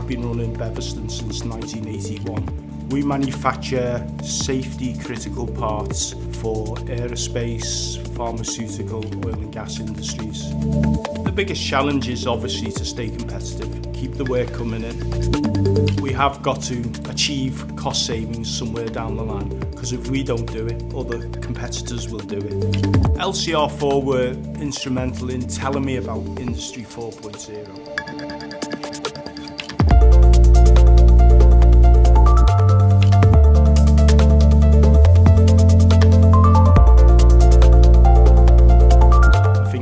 I've been running Beverston since 1981. We manufacture safety critical parts for aerospace, pharmaceutical, oil and gas industries. The biggest challenge is obviously to stay competitive, keep the work coming in. We have got to achieve cost savings somewhere down the line, because if we don't do it, other competitors will do it. LCR 4 were instrumental in telling me about Industry 4.0.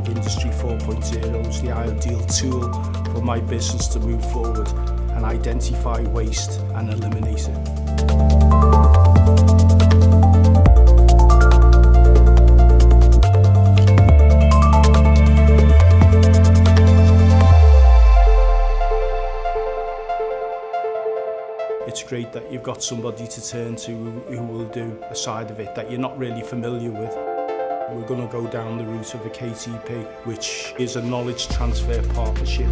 Industry 4.0 is the ideal tool for my business to move forward and identify waste and eliminate it. It's great that you've got somebody to turn to who will do a side of it that you're not really familiar with. We're going to go down the route of a KTP, which is a knowledge transfer partnership.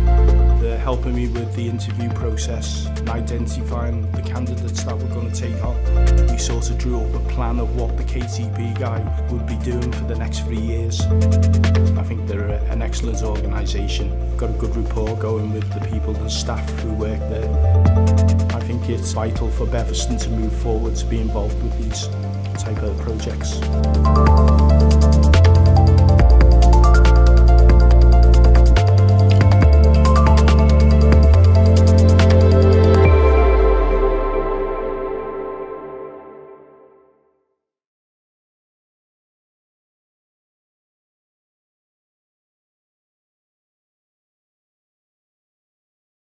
They're helping me with the interview process and identifying the candidates that we're going to take on. We sort of drew up a plan of what the KTP guy would be doing for the next 3 years. I think they're an excellent organisation. Got a good rapport going with the people and staff who work there. I think it's vital for Beverston to move forward, to be involved with these type of projects.